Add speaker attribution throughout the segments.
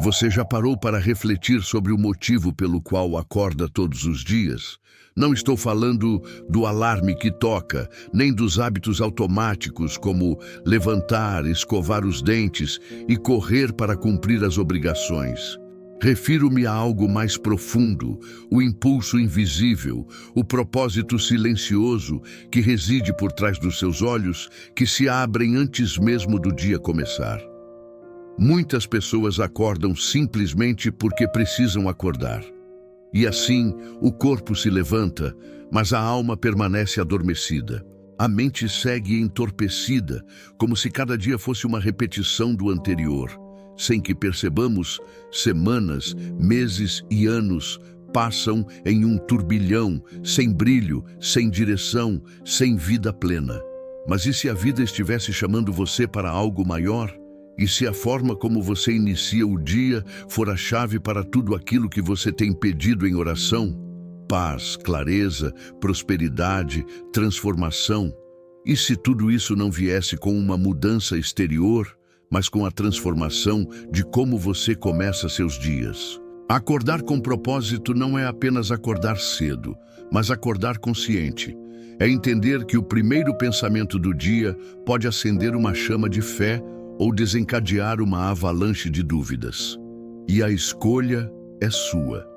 Speaker 1: Você já parou para refletir sobre o motivo pelo qual acorda todos os dias? Não estou falando do alarme que toca, nem dos hábitos automáticos como levantar, escovar os dentes e correr para cumprir as obrigações. Refiro-me a algo mais profundo, o impulso invisível, o propósito silencioso que reside por trás dos seus olhos, que se abrem antes mesmo do dia começar. Muitas pessoas acordam simplesmente porque precisam acordar. E assim, o corpo se levanta, mas a alma permanece adormecida. A mente segue entorpecida, como se cada dia fosse uma repetição do anterior. Sem que percebamos, semanas, meses e anos passam em um turbilhão, sem brilho, sem direção, sem vida plena. Mas e se a vida estivesse chamando você para algo maior? E se a forma como você inicia o dia for a chave para tudo aquilo que você tem pedido em oração? Paz, clareza, prosperidade, transformação. E se tudo isso não viesse com uma mudança exterior, mas com a transformação de como você começa seus dias? Acordar com propósito não é apenas acordar cedo, mas acordar consciente. É entender que o primeiro pensamento do dia pode acender uma chama de fé ou desencadear uma avalanche de dúvidas. E a escolha é sua.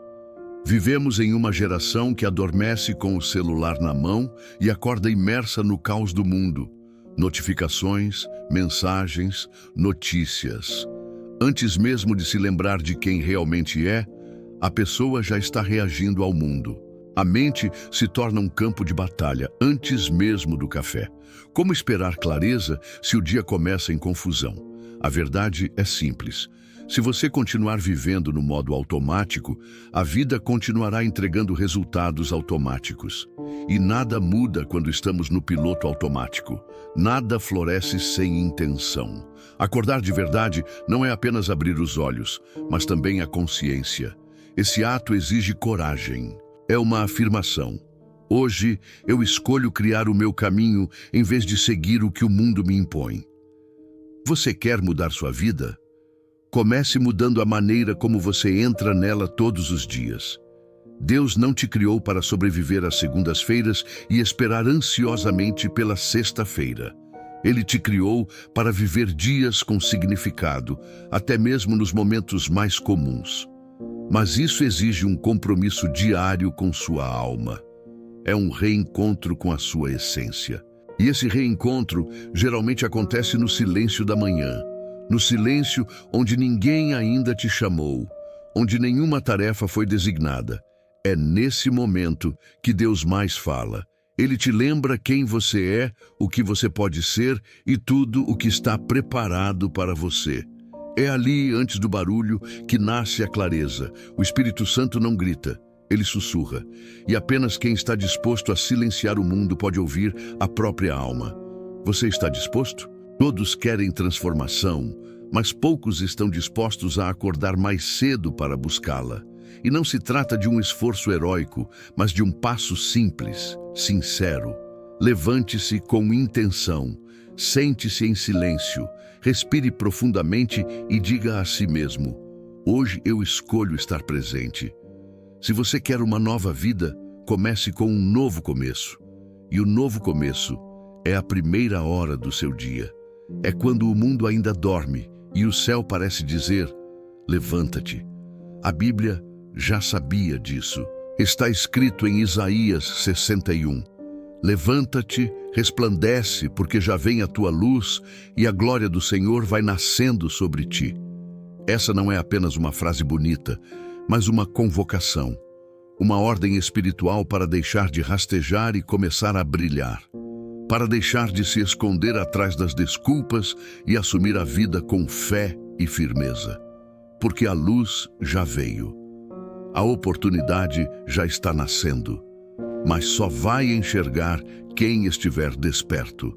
Speaker 1: Vivemos em uma geração que adormece com o celular na mão e acorda imersa no caos do mundo. Notificações, mensagens, notícias. Antes mesmo de se lembrar de quem realmente é, a pessoa já está reagindo ao mundo. A mente se torna um campo de batalha antes mesmo do café. Como esperar clareza se o dia começa em confusão? A verdade é simples. Se você continuar vivendo no modo automático, a vida continuará entregando resultados automáticos. E nada muda quando estamos no piloto automático. Nada floresce sem intenção. Acordar de verdade não é apenas abrir os olhos, mas também a consciência. Esse ato exige coragem. É uma afirmação. Hoje eu escolho criar o meu caminho em vez de seguir o que o mundo me impõe. Você quer mudar sua vida? Comece mudando a maneira como você entra nela todos os dias. Deus não te criou para sobreviver às segundas-feiras e esperar ansiosamente pela sexta-feira. Ele te criou para viver dias com significado, até mesmo nos momentos mais comuns. Mas isso exige um compromisso diário com sua alma. É um reencontro com a sua essência. E esse reencontro geralmente acontece no silêncio da manhã. No silêncio onde ninguém ainda te chamou, onde nenhuma tarefa foi designada. É nesse momento que Deus mais fala. Ele te lembra quem você é, o que você pode ser e tudo o que está preparado para você. É ali, antes do barulho, que nasce a clareza. O Espírito Santo não grita, ele sussurra. E apenas quem está disposto a silenciar o mundo pode ouvir a própria alma. Você está disposto? Todos querem transformação, mas poucos estão dispostos a acordar mais cedo para buscá-la. E não se trata de um esforço heróico, mas de um passo simples, sincero. Levante-se com intenção, sente-se em silêncio, respire profundamente e diga a si mesmo: hoje eu escolho estar presente. Se você quer uma nova vida, comece com um novo começo. E o novo começo é a primeira hora do seu dia. É quando o mundo ainda dorme e o céu parece dizer: levanta-te. A Bíblia já sabia disso. Está escrito em Isaías 61. Levanta-te, resplandece, porque já vem a tua luz e a glória do Senhor vai nascendo sobre ti. Essa não é apenas uma frase bonita, mas uma convocação, uma ordem espiritual para deixar de rastejar e começar a brilhar, para deixar de se esconder atrás das desculpas e assumir a vida com fé e firmeza, porque a luz já veio. A oportunidade já está nascendo, mas só vai enxergar quem estiver desperto.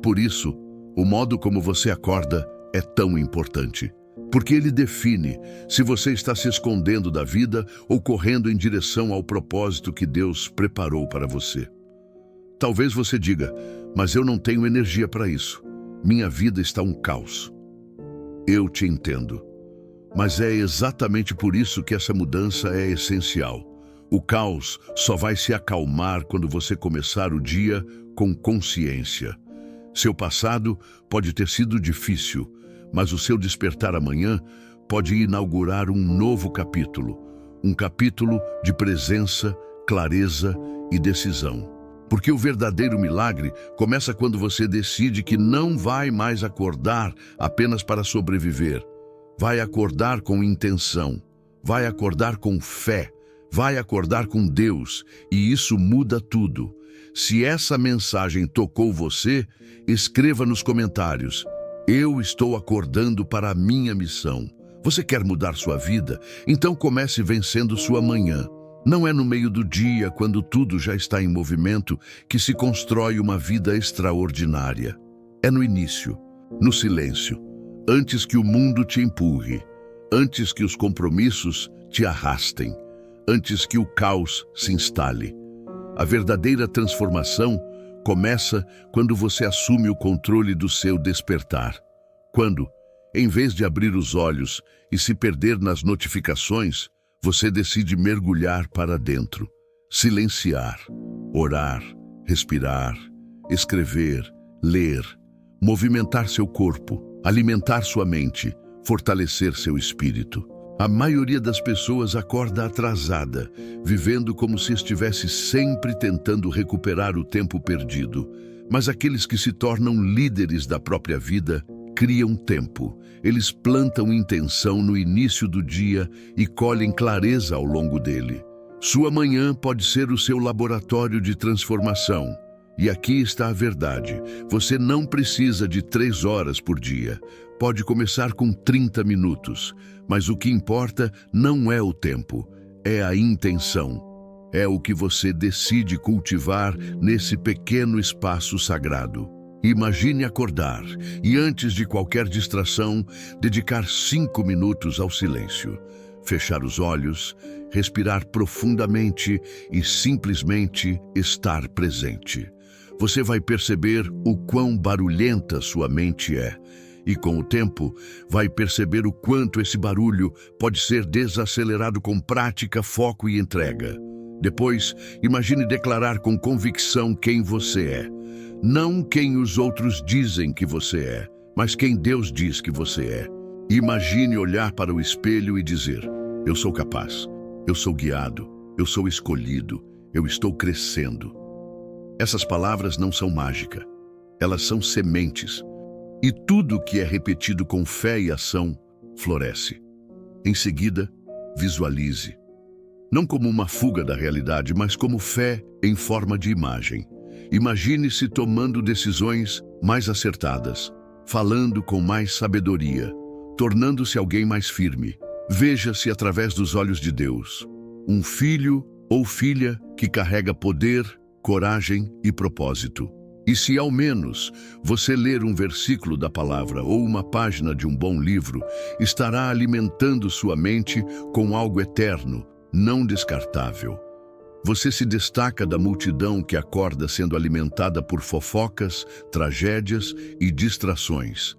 Speaker 1: Por isso, o modo como você acorda é tão importante, porque ele define se você está se escondendo da vida ou correndo em direção ao propósito que Deus preparou para você. Talvez você diga: mas eu não tenho energia para isso. Minha vida está um caos. Eu te entendo. Mas é exatamente por isso que essa mudança é essencial. O caos só vai se acalmar quando você começar o dia com consciência. Seu passado pode ter sido difícil, mas o seu despertar amanhã pode inaugurar um novo capítulo. Um capítulo de presença, clareza e decisão. Porque o verdadeiro milagre começa quando você decide que não vai mais acordar apenas para sobreviver. Vai acordar com intenção, vai acordar com fé, vai acordar com Deus, e isso muda tudo. Se essa mensagem tocou você, escreva nos comentários: eu estou acordando para a minha missão. Você quer mudar sua vida? Então comece vencendo sua manhã. Não é no meio do dia, quando tudo já está em movimento, que se constrói uma vida extraordinária. É no início, no silêncio, antes que o mundo te empurre, antes que os compromissos te arrastem, antes que o caos se instale. A verdadeira transformação começa quando você assume o controle do seu despertar. Quando, em vez de abrir os olhos e se perder nas notificações, você decide mergulhar para dentro, silenciar, orar, respirar, escrever, ler, movimentar seu corpo, alimentar sua mente, fortalecer seu espírito. A maioria das pessoas acorda atrasada, vivendo como se estivesse sempre tentando recuperar o tempo perdido. Mas aqueles que se tornam líderes da própria vida criam tempo. Eles plantam intenção no início do dia e colhem clareza ao longo dele. Sua manhã pode ser o seu laboratório de transformação. E aqui está a verdade: você não precisa de 3 horas por dia. Pode começar com 30 minutos, mas o que importa não é o tempo, é a intenção. É o que você decide cultivar nesse pequeno espaço sagrado. Imagine acordar e, antes de qualquer distração, dedicar 5 minutos ao silêncio. Fechar os olhos, respirar profundamente e simplesmente estar presente. Você vai perceber o quão barulhenta sua mente é. E com o tempo, vai perceber o quanto esse barulho pode ser desacelerado com prática, foco e entrega. Depois, imagine declarar com convicção quem você é. Não quem os outros dizem que você é, mas quem Deus diz que você é. Imagine olhar para o espelho e dizer: eu sou capaz, eu sou guiado, eu sou escolhido, eu estou crescendo. Essas palavras não são mágica, elas são sementes. E tudo que é repetido com fé e ação floresce. Em seguida, visualize. Não como uma fuga da realidade, mas como fé em forma de imagem. Imagine-se tomando decisões mais acertadas, falando com mais sabedoria, tornando-se alguém mais firme. Veja-se através dos olhos de Deus. Um filho ou filha que carrega poder, coragem e propósito. E se ao menos você ler um versículo da palavra ou uma página de um bom livro, estará alimentando sua mente com algo eterno, não descartável. Você se destaca da multidão que acorda sendo alimentada por fofocas, tragédias e distrações.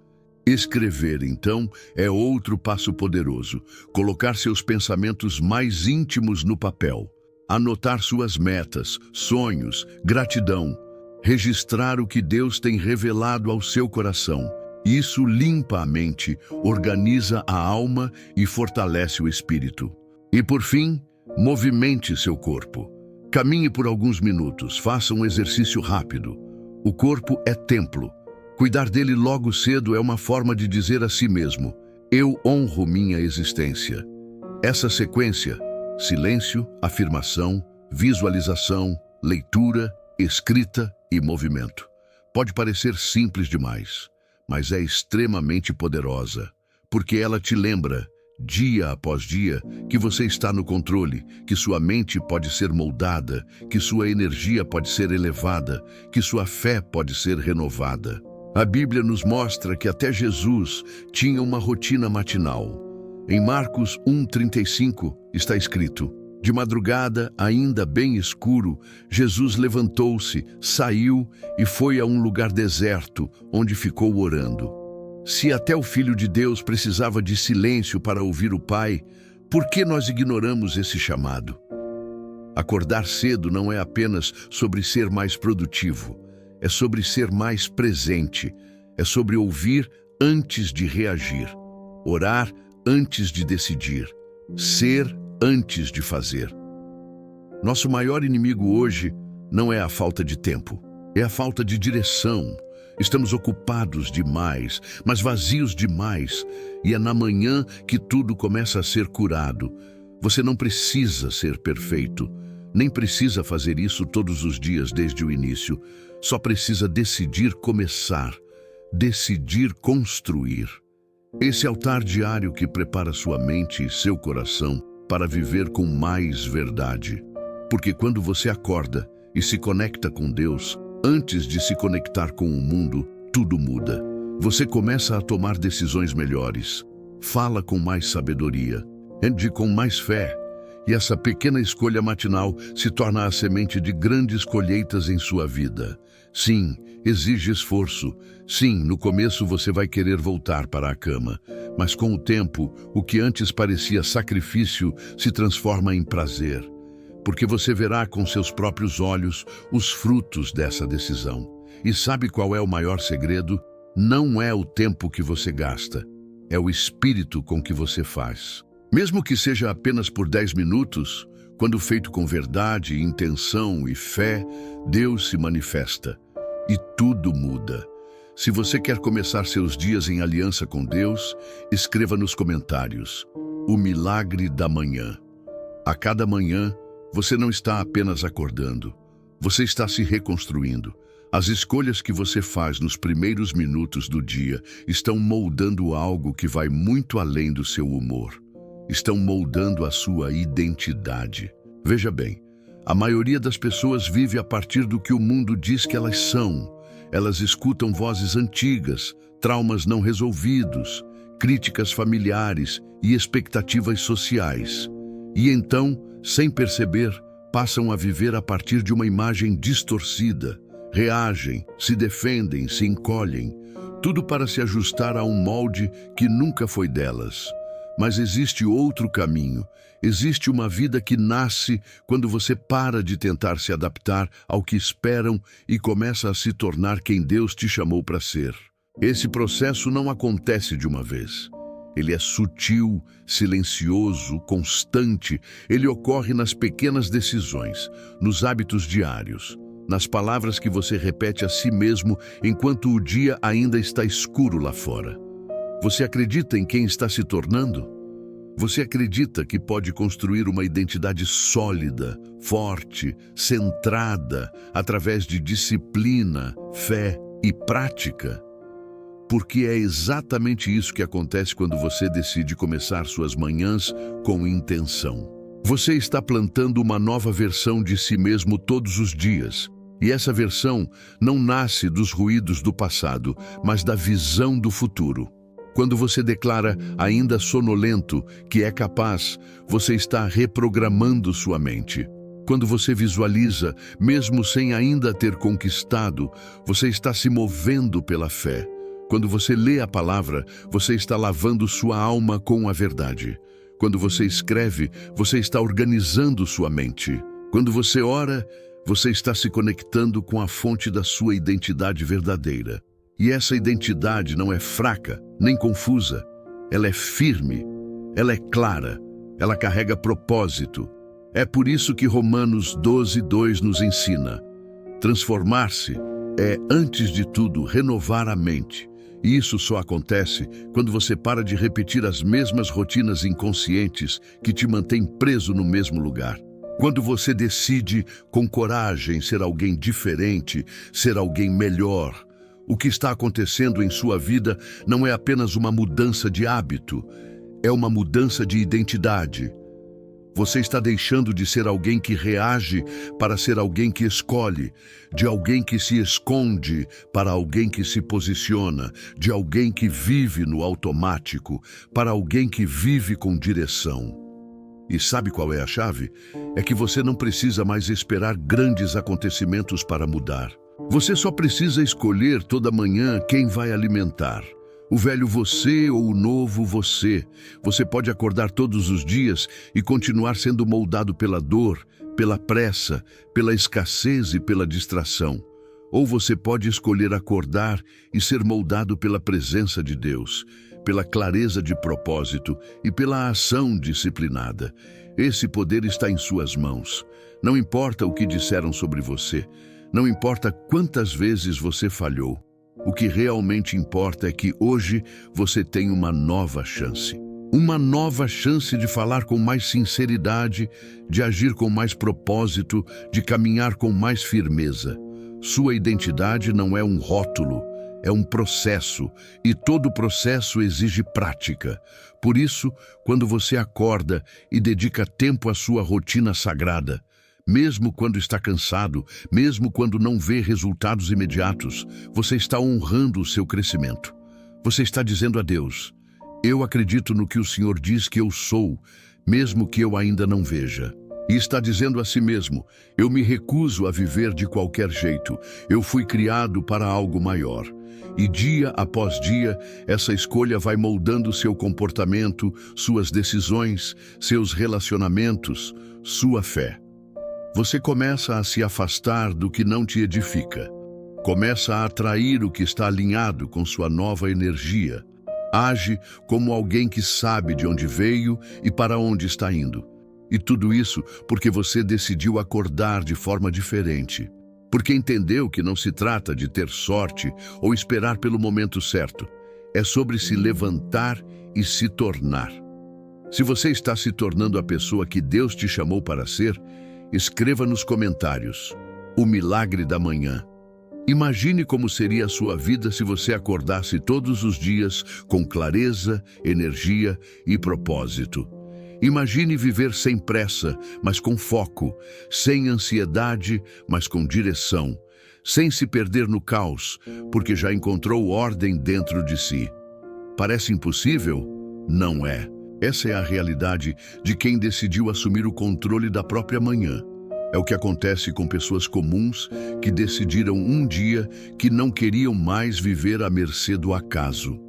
Speaker 1: Escrever, então, é outro passo poderoso. Colocar seus pensamentos mais íntimos no papel. Anotar suas metas, sonhos, gratidão. Registrar o que Deus tem revelado ao seu coração. Isso limpa a mente, organiza a alma e fortalece o espírito. E por fim, movimente seu corpo. Caminhe por alguns minutos, faça um exercício rápido. O corpo é templo. Cuidar dele logo cedo é uma forma de dizer a si mesmo: eu honro minha existência. Essa sequência: silêncio, afirmação, visualização, leitura, escrita e movimento. Pode parecer simples demais, mas é extremamente poderosa, porque ela te lembra, dia após dia, que você está no controle, que sua mente pode ser moldada, que sua energia pode ser elevada, que sua fé pode ser renovada. A Bíblia nos mostra que até Jesus tinha uma rotina matinal. Em Marcos 1:35 está escrito: de madrugada, ainda bem escuro, Jesus levantou-se, saiu e foi a um lugar deserto, onde ficou orando. Se até o Filho de Deus precisava de silêncio para ouvir o Pai, por que nós ignoramos esse chamado? Acordar cedo não é apenas sobre ser mais produtivo, é sobre ser mais presente, é sobre ouvir antes de reagir, orar antes de decidir, ser antes de fazer. Nosso maior inimigo hoje não é a falta de tempo, é a falta de direção. Estamos ocupados demais, mas vazios demais, e é na manhã que tudo começa a ser curado. Você não precisa ser perfeito, nem precisa fazer isso todos os dias desde o início. Só precisa decidir começar, decidir construir. Esse altar diário que prepara sua mente e seu coração para viver com mais verdade. Porque quando você acorda e se conecta com Deus, antes de se conectar com o mundo, tudo muda. Você começa a tomar decisões melhores, fala com mais sabedoria, age com mais fé, e essa pequena escolha matinal se torna a semente de grandes colheitas em sua vida. Sim, exige esforço. Sim, no começo você vai querer voltar para a cama, mas com o tempo, o que antes parecia sacrifício se transforma em prazer. Porque você verá com seus próprios olhos os frutos dessa decisão. E sabe qual é o maior segredo? Não é o tempo que você gasta, é o espírito com que você faz. Mesmo que seja apenas por 10 minutos, quando feito com verdade, intenção e fé, Deus se manifesta e tudo muda. Se você quer começar seus dias em aliança com Deus, escreva nos comentários: o milagre da manhã. A cada manhã, você não está apenas acordando, você está se reconstruindo. As escolhas que você faz nos primeiros minutos do dia estão moldando algo que vai muito além do seu humor. Estão moldando a sua identidade. Veja bem, a maioria das pessoas vive a partir do que o mundo diz que elas são. Elas escutam vozes antigas, traumas não resolvidos, críticas familiares e expectativas sociais. E então, sem perceber, passam a viver a partir de uma imagem distorcida. Reagem, se defendem, se encolhem, tudo para se ajustar a um molde que nunca foi delas. Mas existe outro caminho, existe uma vida que nasce quando você para de tentar se adaptar ao que esperam e começa a se tornar quem Deus te chamou para ser. Esse processo não acontece de uma vez. Ele é sutil, silencioso, constante. Ele ocorre nas pequenas decisões, nos hábitos diários, nas palavras que você repete a si mesmo enquanto o dia ainda está escuro lá fora. Você acredita em quem está se tornando? Você acredita que pode construir uma identidade sólida, forte, centrada, através de disciplina, fé e prática? Porque é exatamente isso que acontece quando você decide começar suas manhãs com intenção. Você está plantando uma nova versão de si mesmo todos os dias. E essa versão não nasce dos ruídos do passado, mas da visão do futuro. Quando você declara, ainda sonolento, que é capaz, você está reprogramando sua mente. Quando você visualiza, mesmo sem ainda ter conquistado, você está se movendo pela fé. Quando você lê a palavra, você está lavando sua alma com a verdade. Quando você escreve, você está organizando sua mente. Quando você ora, você está se conectando com a fonte da sua identidade verdadeira. E essa identidade não é fraca, nem confusa. Ela é firme, ela é clara, ela carrega propósito. É por isso que Romanos 12:2 nos ensina: transformar-se é, antes de tudo, renovar a mente. E isso só acontece quando você para de repetir as mesmas rotinas inconscientes que te mantêm preso no mesmo lugar. Quando você decide com coragem ser alguém diferente, ser alguém melhor, o que está acontecendo em sua vida não é apenas uma mudança de hábito, é uma mudança de identidade. Você está deixando de ser alguém que reage para ser alguém que escolhe, de alguém que se esconde para alguém que se posiciona, de alguém que vive no automático para alguém que vive com direção. E sabe qual é a chave? É que você não precisa mais esperar grandes acontecimentos para mudar. Você só precisa escolher toda manhã quem vai alimentar, O velho você ou o novo você. Você pode acordar todos os dias e continuar sendo moldado pela dor, pela pressa, pela escassez e pela distração. Ou você pode escolher acordar e ser moldado pela presença de Deus, pela clareza de propósito e pela ação disciplinada. Esse poder está em suas mãos. Não importa o que disseram sobre você, não importa quantas vezes você falhou. O que realmente importa é que hoje você tem uma nova chance. Uma nova chance de falar com mais sinceridade, de agir com mais propósito, de caminhar com mais firmeza. Sua identidade não é um rótulo, é um processo, e todo processo exige prática. Por isso, quando você acorda e dedica tempo à sua rotina sagrada, mesmo quando está cansado, mesmo quando não vê resultados imediatos, você está honrando o seu crescimento. Você está dizendo a Deus: eu acredito no que o Senhor diz que eu sou, mesmo que eu ainda não veja. E está dizendo a si mesmo: eu me recuso a viver de qualquer jeito, eu fui criado para algo maior. E dia após dia, essa escolha vai moldando seu comportamento, suas decisões, seus relacionamentos, sua fé. Você começa a se afastar do que não te edifica. Começa a atrair o que está alinhado com sua nova energia. Age como alguém que sabe de onde veio e para onde está indo. E tudo isso porque você decidiu acordar de forma diferente. Porque entendeu que não se trata de ter sorte ou esperar pelo momento certo. É sobre se levantar e se tornar. Se você está se tornando a pessoa que Deus te chamou para ser, escreva nos comentários: o milagre da manhã. Imagine como seria a sua vida se você acordasse todos os dias com clareza, energia e propósito. Imagine viver sem pressa, mas com foco, sem ansiedade, mas com direção, sem se perder no caos, porque já encontrou ordem dentro de si. Parece impossível? Não é. Essa é a realidade de quem decidiu assumir o controle da própria manhã. É o que acontece com pessoas comuns que decidiram um dia que não queriam mais viver à mercê do acaso,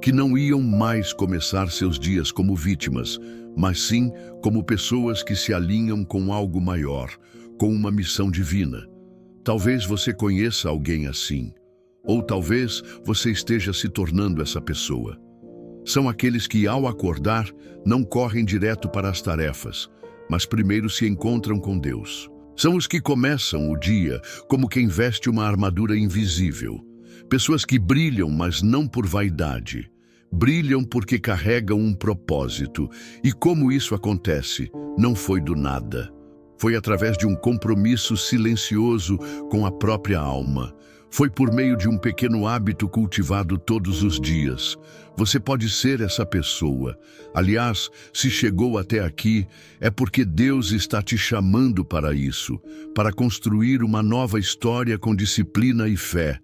Speaker 1: que não iam mais começar seus dias como vítimas, mas sim como pessoas que se alinham com algo maior, com uma missão divina. Talvez você conheça alguém assim, ou talvez você esteja se tornando essa pessoa. São aqueles que, ao acordar, não correm direto para as tarefas, mas primeiro se encontram com Deus. São os que começam o dia como quem veste uma armadura invisível. Pessoas que brilham, mas não por vaidade. Brilham porque carregam um propósito. E como isso acontece? Não foi do nada. Foi através de um compromisso silencioso com a própria alma. Foi por meio de um pequeno hábito cultivado todos os dias. Você pode ser essa pessoa. Aliás, se chegou até aqui, é porque Deus está te chamando para isso, para construir uma nova história com disciplina e fé,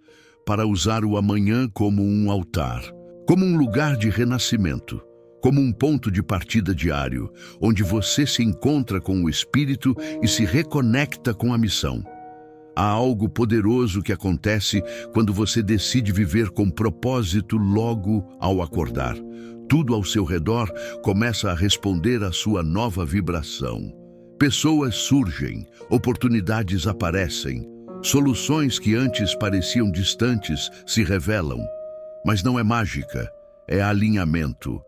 Speaker 1: para usar o amanhã como um altar, como um lugar de renascimento, como um ponto de partida diário, onde você se encontra com o Espírito e se reconecta com a missão. Há algo poderoso que acontece quando você decide viver com propósito logo ao acordar. Tudo ao seu redor começa a responder à sua nova vibração. Pessoas surgem, oportunidades aparecem, soluções que antes pareciam distantes se revelam. Mas não é mágica, é alinhamento.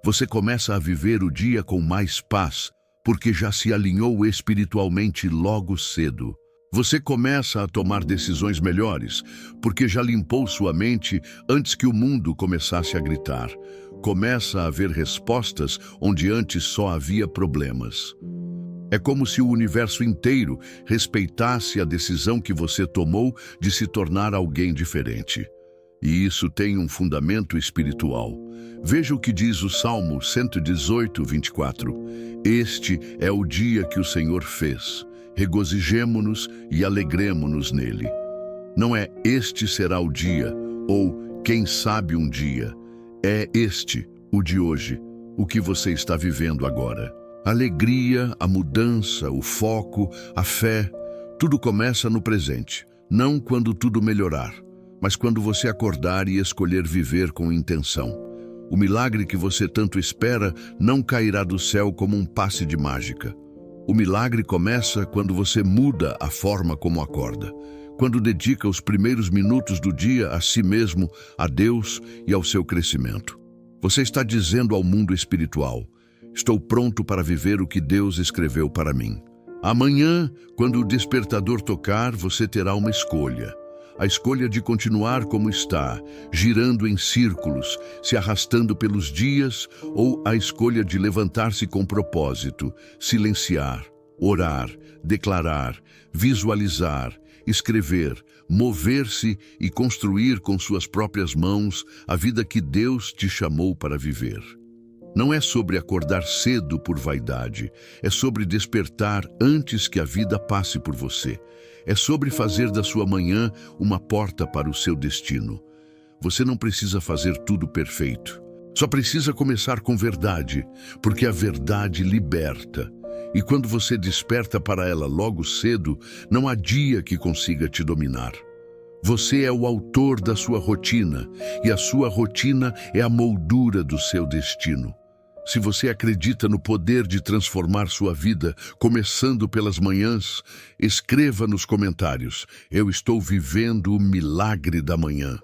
Speaker 1: Você começa a viver o dia com mais paz, porque já se alinhou espiritualmente logo cedo. Você começa a tomar decisões melhores, porque já limpou sua mente antes que o mundo começasse a gritar. Começa a haver respostas onde antes só havia problemas. É como se o universo inteiro respeitasse a decisão que você tomou de se tornar alguém diferente. E isso tem um fundamento espiritual. Veja o que diz o Salmo 118, 24. Este é o dia que o Senhor fez. Regozijemo-nos e alegremo-nos nele. Não é este será o dia, ou quem sabe um dia. É este, o de hoje, o que você está vivendo agora. A alegria, a mudança, o foco, a fé, tudo começa no presente, não quando tudo melhorar, mas quando você acordar e escolher viver com intenção. O milagre que você tanto espera não cairá do céu como um passe de mágica. O milagre começa quando você muda a forma como acorda, quando dedica os primeiros minutos do dia a si mesmo, a Deus e ao seu crescimento. Você está dizendo ao mundo espiritual: estou pronto para viver o que Deus escreveu para mim. Amanhã, quando o despertador tocar, você terá uma escolha. A escolha de continuar como está, girando em círculos, se arrastando pelos dias, ou a escolha de levantar-se com propósito, silenciar, orar, declarar, visualizar, escrever, mover-se e construir com suas próprias mãos a vida que Deus te chamou para viver. Não é sobre acordar cedo por vaidade, é sobre despertar antes que a vida passe por você. É sobre fazer da sua manhã uma porta para o seu destino. Você não precisa fazer tudo perfeito. Só precisa começar com verdade, porque a verdade liberta. E quando você desperta para ela logo cedo, não há dia que consiga te dominar. Você é o autor da sua rotina, e a sua rotina é a moldura do seu destino. Se você acredita no poder de transformar sua vida, começando pelas manhãs, escreva nos comentários: eu estou vivendo o milagre da manhã.